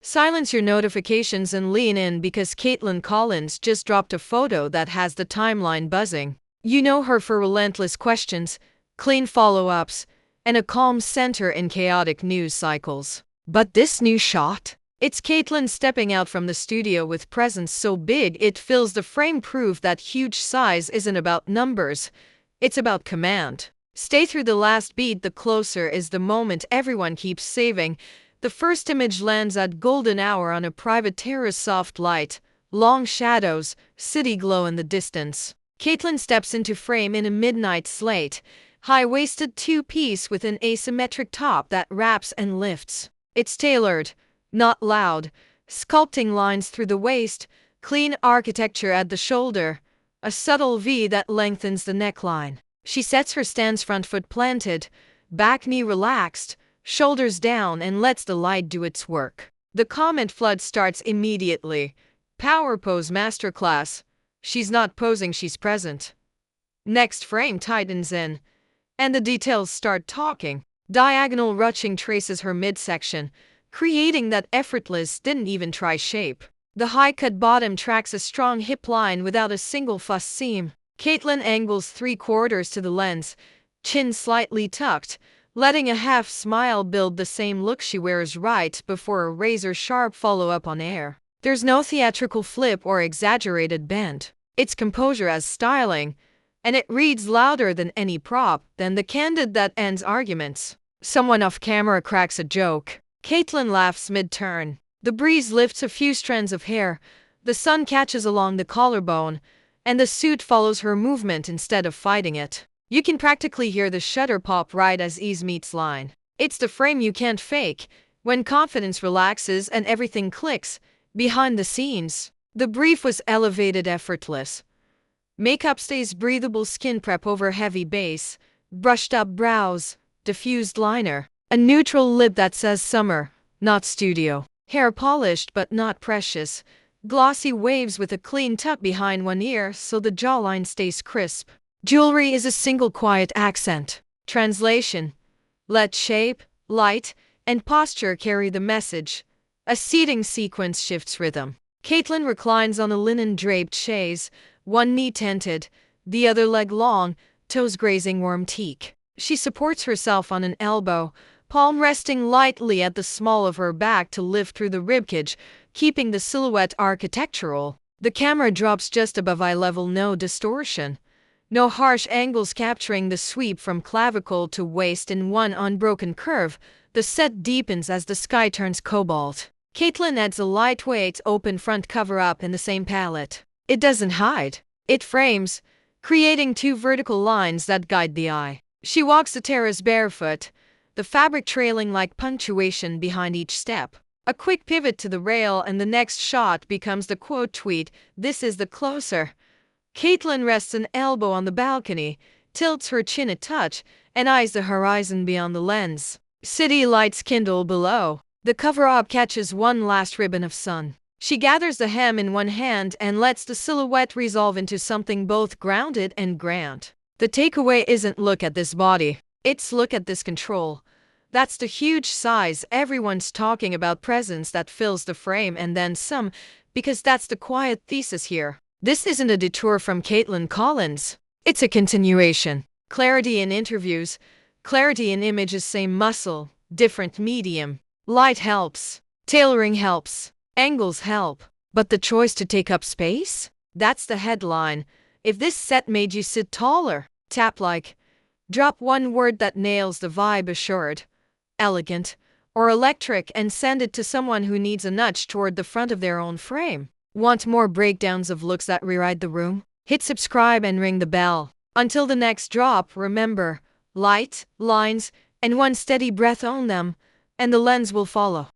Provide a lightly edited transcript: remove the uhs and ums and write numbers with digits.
Silence your notifications and lean in because Kaitlan Collins just dropped a photo that has the timeline buzzing. You know her for relentless questions, clean follow-ups, and a calm center in chaotic news cycles. But this new shot? It's Kaitlan stepping out from the studio with presence so big it fills the frame, proof that huge size isn't about numbers, it's about command. Stay through the last beat. The closer is the moment everyone keeps saving. The first image lands at golden hour on a private terrace, soft light, long shadows, city glow in the distance. Kaitlan steps into frame in a midnight slate, high-waisted two-piece with an asymmetric top that wraps and lifts. It's tailored, not loud, sculpting lines through the waist, clean architecture at the shoulder, a subtle V that lengthens the neckline. She sets her stance, front foot planted, back knee relaxed, shoulders down, and lets the light do its work. The comment flood starts immediately. Power pose masterclass. She's not posing, she's present. Next frame tightens in, and the details start talking. Diagonal ruching traces her midsection, creating that effortless, didn't even try shape. The high-cut bottom tracks a strong hip line without a single fuss seam. Kaitlan angles 3/4 to the lens, chin slightly tucked, letting a half smile build the same look she wears right before a razor-sharp follow-up on air. There's no theatrical flip or exaggerated bend. It's composure as styling, and it reads louder than any prop, than the candid that ends arguments. Someone off camera cracks a joke. Kaitlan laughs mid-turn. The breeze lifts a few strands of hair, the sun catches along the collarbone, and the suit follows her movement instead of fighting it. You can practically hear the shutter pop right as ease meets line. It's the frame you can't fake, when confidence relaxes and everything clicks. Behind the scenes, the brief was elevated, effortless. Makeup stays breathable, skin prep over heavy base, brushed up brows, diffused liner, a neutral lip that says summer, not studio. Hair polished but not precious, glossy waves with a clean tuck behind one ear so the jawline stays crisp. Jewelry is a single quiet accent. Translation: let shape, light, and posture carry the message. A seating sequence shifts rhythm. Kaitlan reclines on a linen-draped chaise, one knee tented, the other leg long, toes grazing warm teak. She supports herself on an elbow, palm resting lightly at the small of her back to lift through the ribcage, keeping the silhouette architectural. The camera drops just above eye level, no distortion. No harsh angles, capturing the sweep from clavicle to waist in one unbroken curve. The set deepens as the sky turns cobalt. Kaitlan adds a lightweight, open front cover-up in the same palette. It doesn't hide. It frames, creating two vertical lines that guide the eye. She walks the terrace barefoot, the fabric trailing like punctuation behind each step. A quick pivot to the rail and the next shot becomes the quote tweet, "This is the closer." Kaitlan rests an elbow on the balcony, tilts her chin a touch, and eyes the horizon beyond the lens. City lights kindle below. The cover-up catches one last ribbon of sun. She gathers the hem in one hand and lets the silhouette resolve into something both grounded and grand. The takeaway isn't look at this body, it's look at this control. That's the huge size everyone's talking about, presence that fills the frame and then some, because that's the quiet thesis here. This isn't a detour from Kaitlan Collins. It's a continuation. Clarity in interviews, clarity in images, same muscle, different medium. Light helps, tailoring helps, angles help, but the choice to take up space? That's the headline. If this set made you sit taller, tap like. Drop one word that nails the vibe: assured, elegant, or electric, and send it to someone who needs a nudge toward the front of their own frame. Want more breakdowns of looks that rewrite the room? Hit subscribe and ring the bell. Until the next drop, remember, light, lines, and one steady breath, own them, and the lens will follow.